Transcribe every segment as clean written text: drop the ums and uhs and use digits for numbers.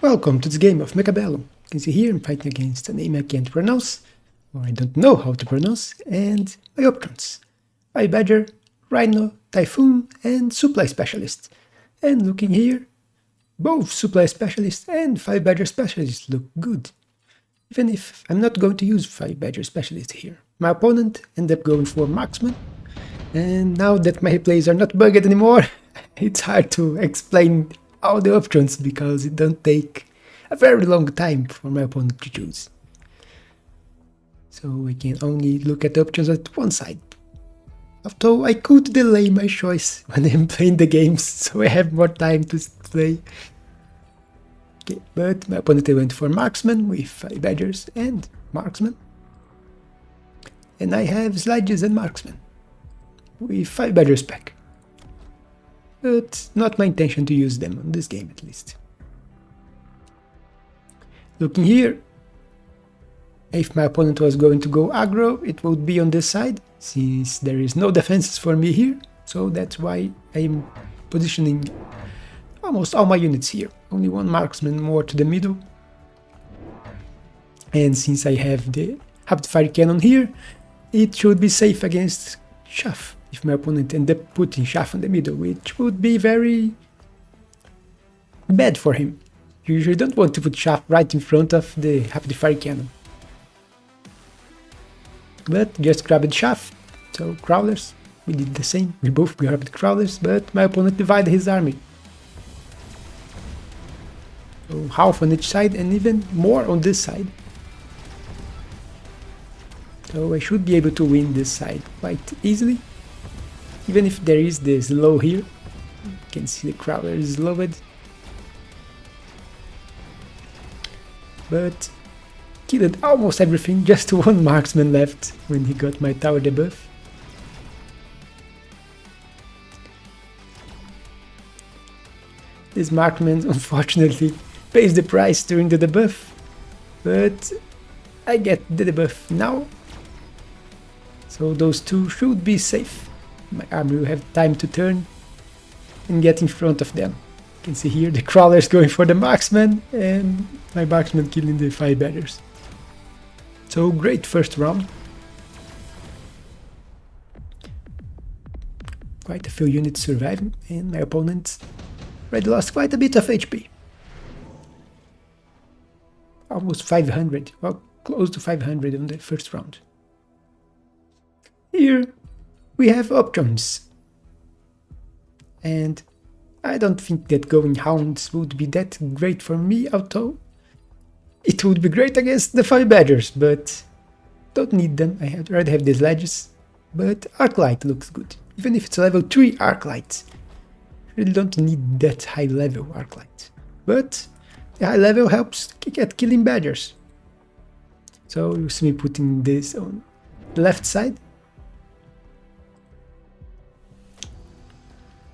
Welcome to this game of Mechabellum. You can see here I'm fighting against a name I can't pronounce, or I don't know how to pronounce, and my options. Fire Badger, Rhino, Typhoon, and Supply Specialist. And looking here, both Supply Specialist and Fire Badger Specialist look good. Even if I'm not going to use Fire Badger Specialist here. My opponent ended up going for Marksman, and now that my plays are not bugged anymore, it's hard to explain all the options because it don't take a very long time for my opponent to choose. So I can only look at the options at one side. Although I could delay my choice when I'm playing the games, so I have more time to play. Okay, but my opponent went for Marksman with 5 Badgers and Marksman. And I have Sledges and Marksman with 5 Badgers pack. But not my intention to use them on this game at least. Looking here, if my opponent was going to go aggro, it would be on this side, since there is no defenses for me here, so that's why I'm positioning almost all my units here. Only one marksman more to the middle. And since I have the rapid fire cannon here, it should be safe against chaff. If my opponent ends up putting chaff in the middle, which would be very bad for him. You usually don't want to put chaff right in front of the rapid fire cannon. But just grabbed chaff, so crawlers, we did the same, we both grabbed crawlers, but my opponent divided his army. So half on each side and even more on this side. So I should be able to win this side quite easily. Even if there is this slow here, you can see the crawler is slowed. But killed almost everything, just one marksman left when he got my tower debuff. This marksman unfortunately pays the price during the debuff, but I get the debuff now, so those two should be safe. My army will have time to turn and get in front of them. You can see here the crawlers going for the marksman and my marksman killing the 5 batters. So great first round. Quite a few units surviving and my opponent already lost quite a bit of HP. Almost 500, well close to 500 on the first round. Here we have options, and I don't think that going hounds would be that great for me, although it would be great against the 5 badgers, but don't need them. I already have these ledges, but Arclight looks good, even if it's a level 3 Arclight. Really don't need that high level Arclight, but the high level helps at killing badgers. So you see me putting this on the left side.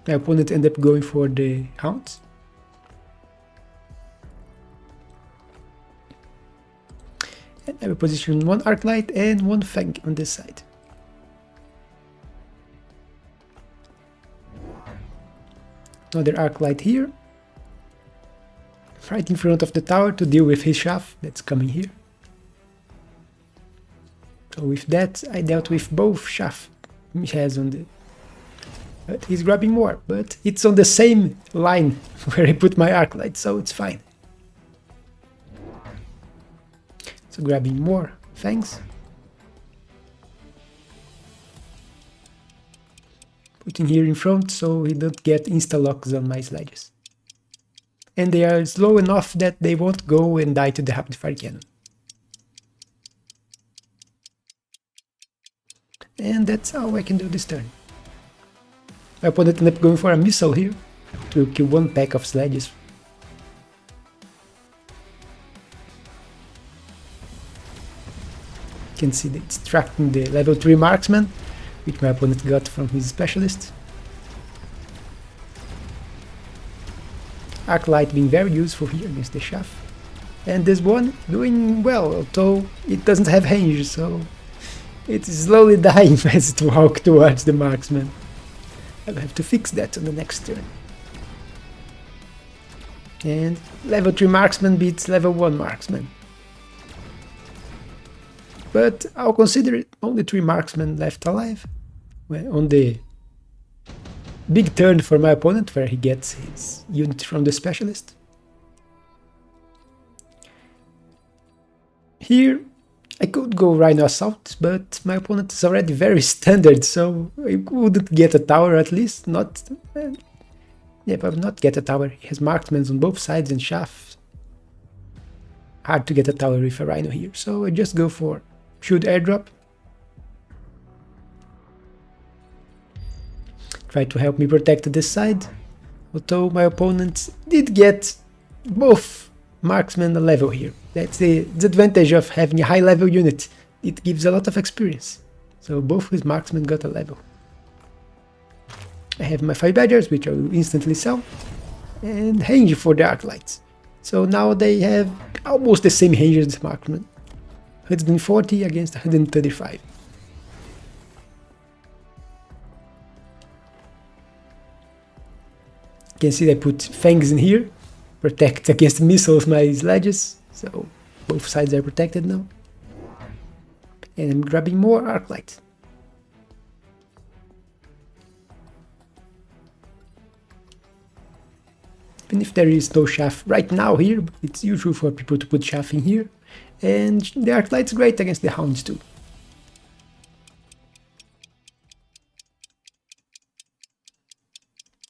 My opponent ended up going for the hounds. And I will position one Arclight and one Fang on this side. Another Arclight here. Right in front of the tower to deal with his chaff that's coming here. So with that I dealt with both chaff he has on the... But he's grabbing more, but it's on the same line where I put my Arclight, so it's fine. So grabbing more fangs. Putting here in front so he don't get insta-locks on my sledges. And they are slow enough that they won't go and die to the rapid fire cannon. And that's how I can do this turn. My opponent ended up going for a missile here to kill one pack of sledges. You can see that it's tracking the level 3 marksman, which my opponent got from his specialist. Arclight being very useful here against the chaff. And this one doing well, although it doesn't have range, so it's slowly dying as it walks towards the marksman. I'll have to fix that on the next turn. And level 3 marksman beats level 1 marksman. But I'll consider it only 3 marksmen left alive. On the big turn for my opponent, where he gets his unit from the specialist. Here I could go Rhino Assault, but my opponent is already very standard, so I wouldn't get a tower at least. Yeah, but not get a tower. He has marksmen on both sides and shafts. Hard to get a tower with a Rhino here, so I just go for Shield Airdrop. Try to help me protect this side, although my opponent did get both marksmen a level here. That's the advantage of having a high level unit. It gives a lot of experience. So both his marksmen got a level. I have my 5 badgers, which I will instantly sell, and range for the Arclights. So now they have almost the same range as the marksman. 140 against 135. You can see I put fangs in here, protect against missiles my sledges, so both sides are protected now. And I'm grabbing more Arclights. Even if there is no chaff right now here, it's usual for people to put chaff in here. And the Arclight's great against the Hounds too.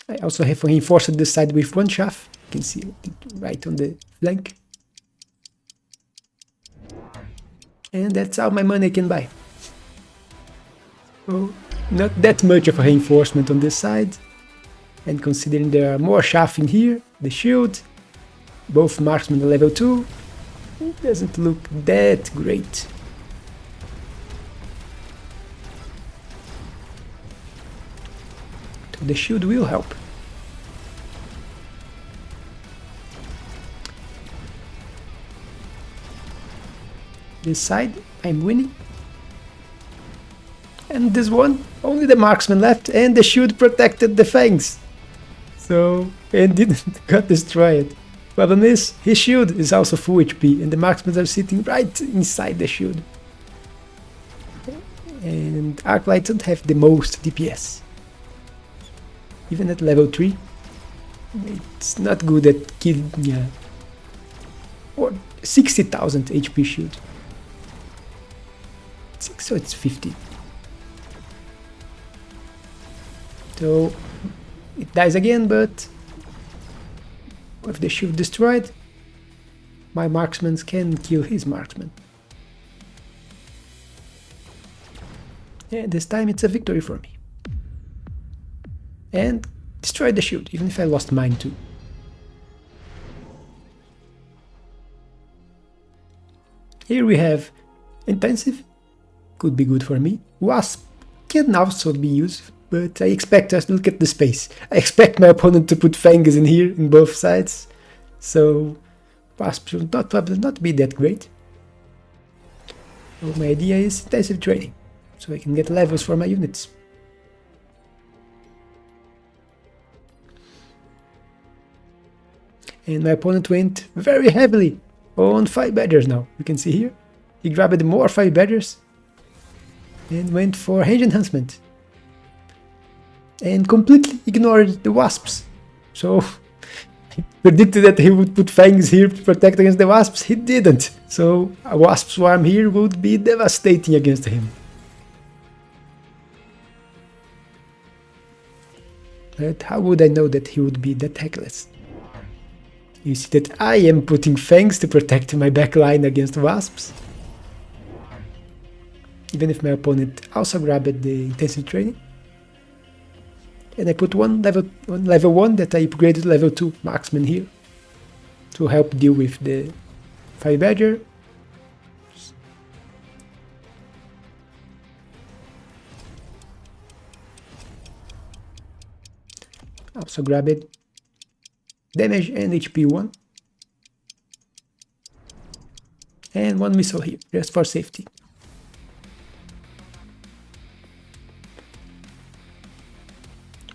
I also have reinforced this side with 1 chaff. You can see it right on the flank. And that's all my money can buy. So not that much of a reinforcement on this side. And considering there are more chaff in here, the shield, both marksmen are level 2, it doesn't look that great. The shield will help. This side, I'm winning. And this one, only the marksman left, and the shield protected the fangs. So, and didn't got destroyed. Problem is, his shield is also full HP, and the marksmen are sitting right inside the shield. And Arclight don't have the most DPS. Even at level 3, it's not good at killing, or 60,000 HP shield. So it's 50. So it dies again, but with the shield destroyed, my marksmen can kill his marksman. And this time it's a victory for me. And destroyed the shield, even if I lost mine too. Here we have Intensive, could be good for me. Wasp can also be used, but I expect us to look at the space. I expect my opponent to put fangs in here, in both sides, so Wasp should probably not be that great. So my idea is intensive training, so I can get levels for my units. And my opponent went very heavily on 5 badgers now. You can see here. He grabbed more 5 badgers and went for range enhancement. And completely ignored the wasps. So I predicted that he would put fangs here to protect against the wasps. He didn't. So a wasp swarm here would be devastating against him. But how would I know that he would be that heckless? You see that I am putting fangs to protect my backline against wasps. Even if my opponent also grabbed the intensive training. And I put one level 1 that I upgraded to level 2 marksman here. To help deal with the 5 badger. Also grab it. Damage and HP 1. And 1 missile here, just for safety.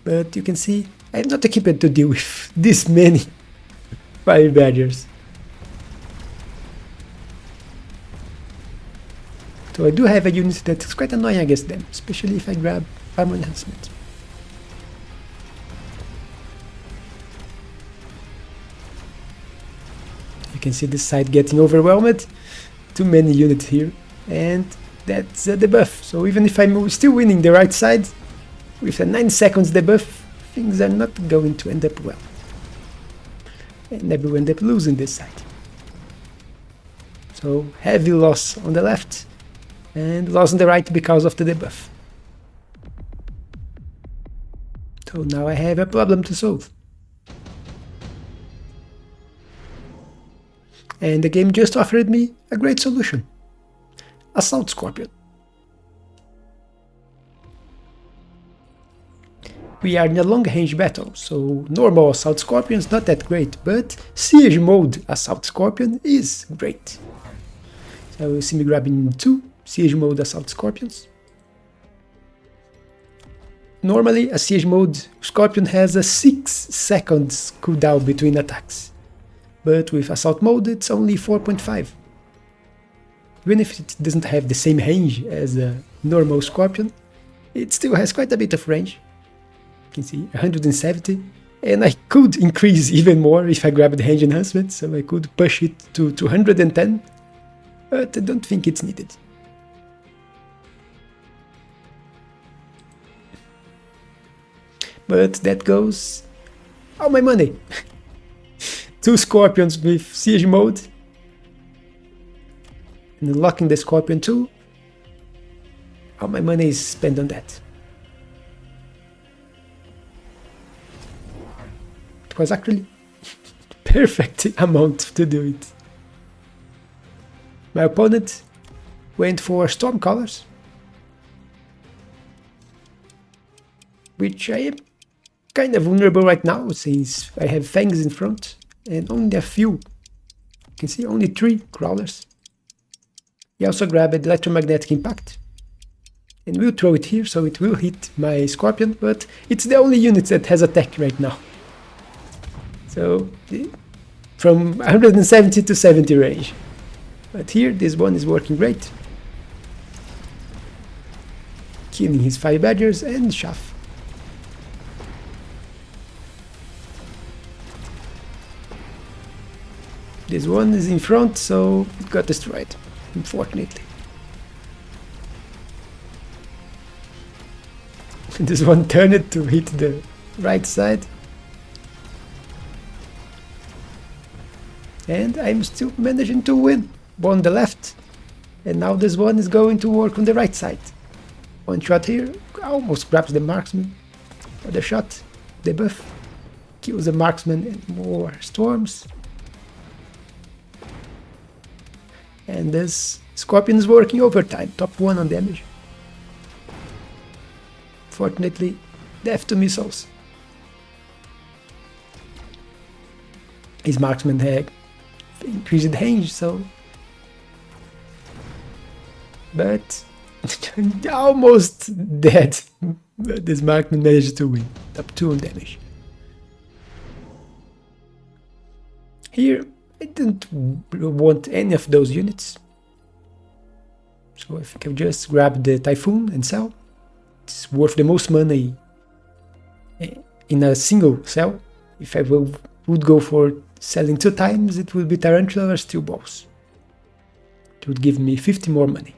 But you can see, I'm not equipped to deal with this many Fire badgers. So I do have a unit that is quite annoying against them, especially if I grab armor enhancement. You can see this side getting overwhelmed. Too many units here, and that's a debuff. So even if I'm still winning the right side, with a 9 seconds debuff, things are not going to end up well. And I will end up losing this side. So heavy loss on the left, and loss on the right because of the debuff. So now I have a problem to solve. And the game just offered me a great solution. Assault Scorpion. We are in a long range battle, so normal Assault Scorpion is not that great, but Siege Mode Assault Scorpion is great. So you see me grabbing 2 Siege Mode Assault Scorpions. Normally a Siege Mode Scorpion has a 6 seconds cooldown between attacks, but with Assault Mode it's only 4.5. Even if it doesn't have the same range as a normal Scorpion, it still has quite a bit of range. You can see 170, and I could increase even more if I grab the range enhancement, so I could push it to 210, but I don't think it's needed. But that goes all my money. 2 Scorpions with Siege Mode, and unlocking the Scorpion 2, all my money is spent on that. It was actually perfect amount to do it. My opponent went for Stormcallers, which I am kind of vulnerable right now since I have Fangs in front and only a few. You can see only 3 Crawlers. He also grabbed Electromagnetic Impact, and we'll throw it here so it will hit my Scorpion, but it's the only unit that has attack right now. So from 170 to 70 range. But here this one is working great. Killing his 5 badgers and chaff. This one is in front, so it got destroyed, unfortunately. This one turned to hit the right side. And I'm still managing to win on the left, and now this one is going to work on the right side. One shot here, almost grabs the marksman. Other shot, debuff, kills the marksman and more storms. And this Scorpion is working overtime, top 1 on damage. Fortunately, death to missiles. His marksman had increased range, so, but almost dead. But this marksman managed to win, top 2 on damage. Here I didn't want any of those units, so I think I'll just grab the Typhoon and sell. It's worth the most money in a single sell. If I would go for selling 2 times, it would be Tarantula or Steel Balls. It would give me 50 more money.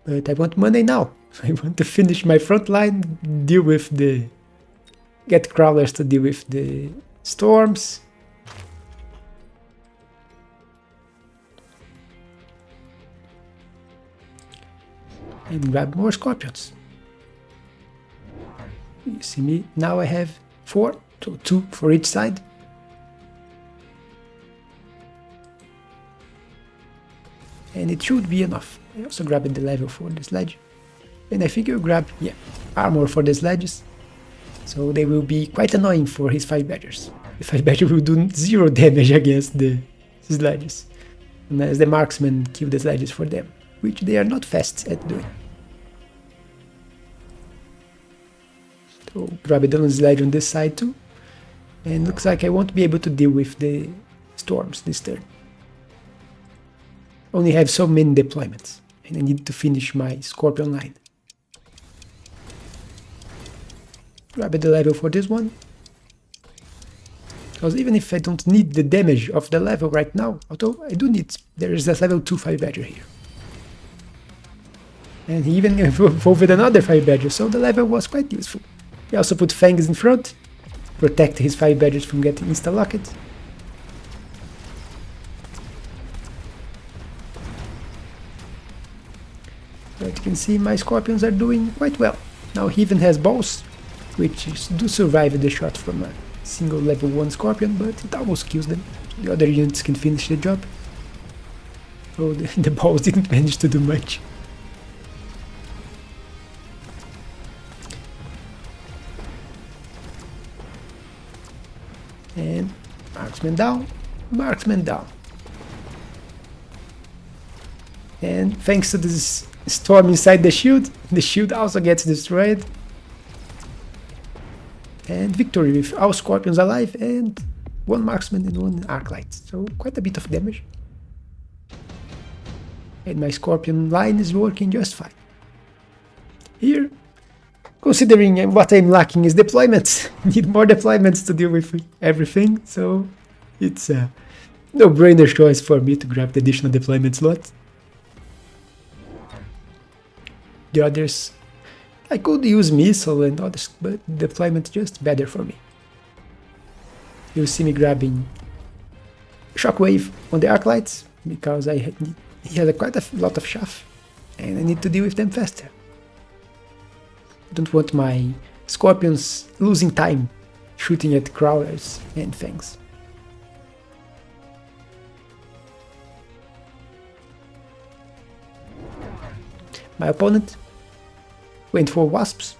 But I want money now. I want to finish my front line, deal with the... get Crawlers to deal with the storms. And grab more Scorpions. You see me, now I have 4, so 2 for each side. And it should be enough. I also grabbed the level for the sledge. And I think I'll grab, yeah, armor for the sledges. So they will be quite annoying for his 5 badgers. The 5 badgers will do 0 damage against the sledges, unless the marksmen kill the sledges for them, which they are not fast at doing. So grab a Dylan sledge on this side too. And looks like I won't be able to deal with the storms this turn. Only have so many deployments, and I need to finish my Scorpion line. Grab the level for this one. Because even if I don't need the damage of the level right now, although I do need, there is a level 2 Fire Badger here. And he even evolved another Fire Badger, so the level was quite useful. He also put Fangs in front, protect his Fire Badgers from getting insta-locked. But you can see my Scorpions are doing quite well. Now he even has balls, which do survive the shot from a single level 1 Scorpion, but it almost kills them. The other units can finish the job. Oh, the balls didn't manage to do much. And marksman down, marksman down. And thanks to this storm inside the shield also gets destroyed. And victory with all Scorpions alive and 1 marksman and 1 arclight. So quite a bit of damage. And my Scorpion line is working just fine. Here, considering what I'm lacking is deployments, need more deployments to deal with everything, so it's a no-brainer choice for me to grab the additional deployment slot. The others, I could use missile and others, but deployment just better for me. You'll see me grabbing Shockwave on the Arclights, because he has quite a lot of chaff, and I need to deal with them faster. I don't want my Scorpions losing time shooting at crawlers and things. My opponent went for Wasps,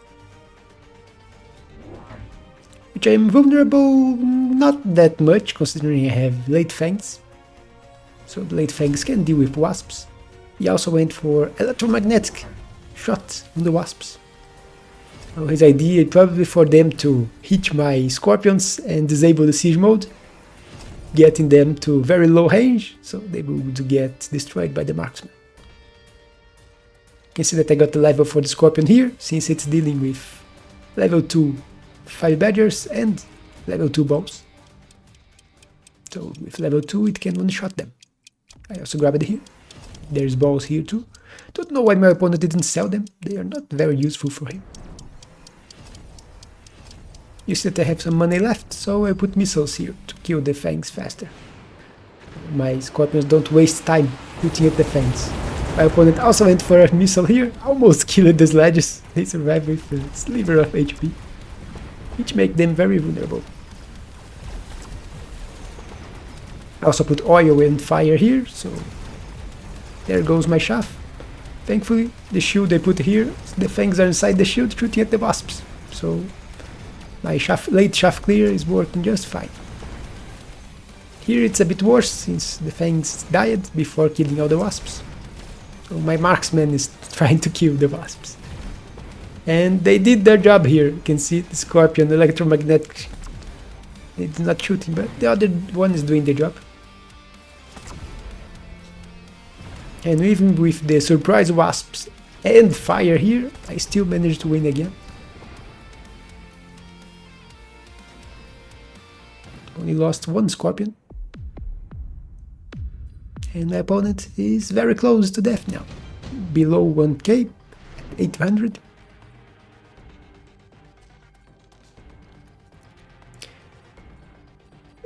which I am vulnerable not that much considering I have late Fangs, so the late Fangs can deal with Wasps. He also went for electromagnetic shot on the Wasps. So his idea is probably for them to hit my Scorpions and disable the siege mode, getting them to very low range, so they will get destroyed by the marksman. You can see that I got the level for the Scorpion here, since it's dealing with level 2 Fire Badgers and level 2 bows. So with level 2 it can one-shot them. I also grabbed it here. There's balls here too. Don't know why my opponent didn't sell them, they are not very useful for him. You see that I have some money left, so I put missiles here to kill the Fangs faster. My Scorpions don't waste time shooting at the Fangs. My opponent also went for a missile here, almost killed the sledges. They survived with a sliver of HP, which make them very vulnerable. I also put oil and fire here, so there goes my chaff. Thankfully, the shield I put here, the Fangs are inside the shield shooting at the Wasps, so my late chaff clear is working just fine. Here it's a bit worse, since the Fangs died before killing all the Wasps. So my marksman is trying to kill the Wasps. And they did their job here. You can see the Scorpion electromagnetic. It's not shooting, but the other one is doing the job. And even with the surprise Wasps and fire here, I still managed to win again. Only lost 1 Scorpion. And my opponent is very close to death now. Below 1k, 800.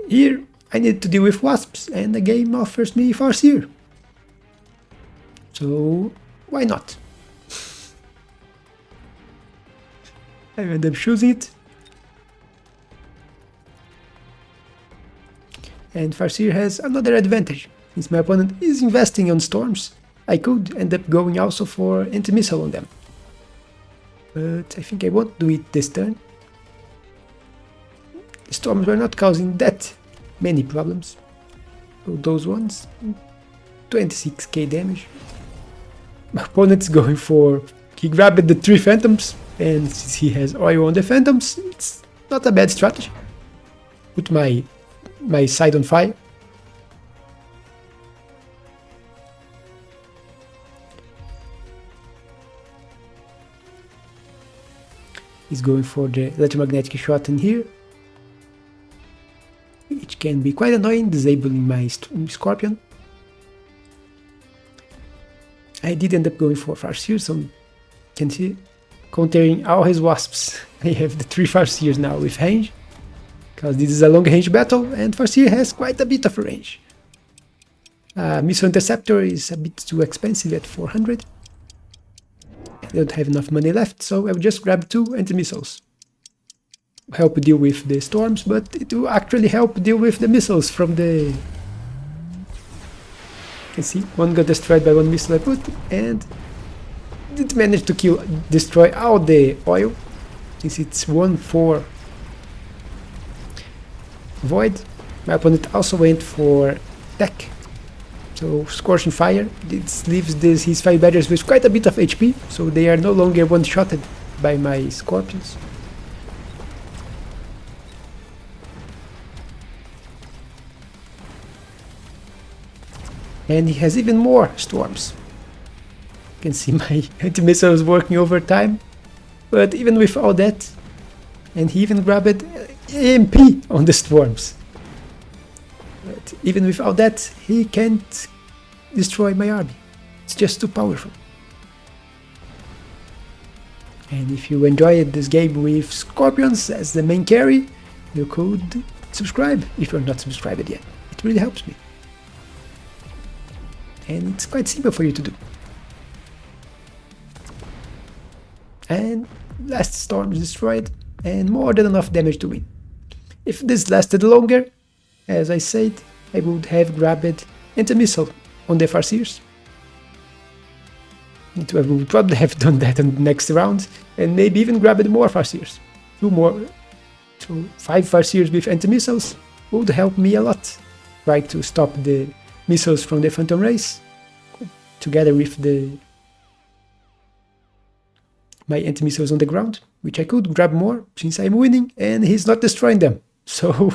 Here I need to deal with Wasps, and the game offers me Farseer. So why not? I end up choosing it. And Farseer has another advantage. Since my opponent is investing on storms, I could end up going also for anti-missile on them. But I think I won't do it this turn. The storms were not causing that many problems. So those ones, 26k damage. My opponent's going for... He grabbed the 3 Phantoms, and since he has oil on the Phantoms, it's not a bad strategy. put my side on fire. He's going for the electromagnetic shot in here, which can be quite annoying, disabling my Scorpion. I did end up going for Farseer, so you can see, countering all his Wasps. I have the 3 Farseers now with range, because this is a long range battle, and Farseer has quite a bit of range. Missile Interceptor is a bit too expensive at 400. I don't have enough money left, so I'll just grab 2 anti-missiles. Help deal with the storms, but it will actually help deal with the missiles from the... You can see, one got destroyed by one missile I put, and it managed to destroy all the oil, since it's 1-4 Void. My opponent also went for Tech. So Scorching Fire, this leaves his 5 badgers with quite a bit of HP, so they are no longer one-shotted by my Scorpions. And he has even more storms. You can see my anti-missile is working overtime, but even with all that, and he even grabbed AMP on the storms. But even without that, he can't destroy my army. It's just too powerful. And if you enjoyed this game with Scorpions as the main carry, you could subscribe if you're not subscribed yet. It really helps me. And it's quite simple for you to do. And last storm is destroyed, and more than enough damage to win. If this lasted longer, as I said, I would have grabbed anti-missile on the Farseers. I would probably have done that in the next round, and maybe even grabbed more Farseers. 2 more, so 5 Farseers with anti-missiles would help me a lot. Try to stop the missiles from the Phantom Race, together with my anti-missiles on the ground, which I could grab more since I'm winning and he's not destroying them. So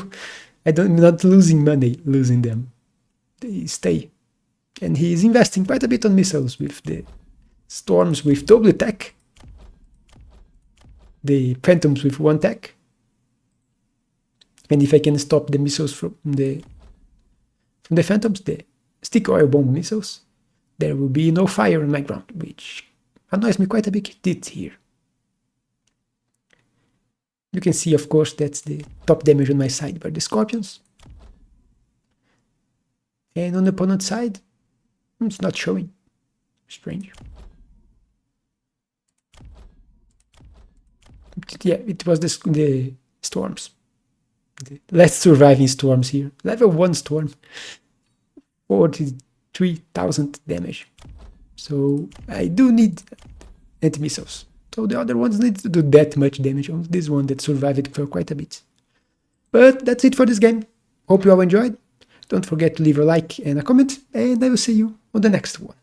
I'm not losing money losing them. They stay. And he's investing quite a bit on missiles with the storms with double tech, the phantoms with 1 tech. And if I can stop the missiles from the phantoms, the stick oil bomb missiles, there will be no fire on my ground, which annoys me quite a bit here. You can see, of course, that's the top damage on my side by the Scorpions. And on the opponent's side, it's not showing. Strange. Yeah, it was the storms. The last surviving storms here. Level 1 storm. 43,000 damage. So I do need anti-missiles. So the other ones need to do that much damage on this one that survived for quite a bit. But that's it for this game. Hope you all enjoyed. Don't forget to leave a like and a comment, and I will see you on the next one.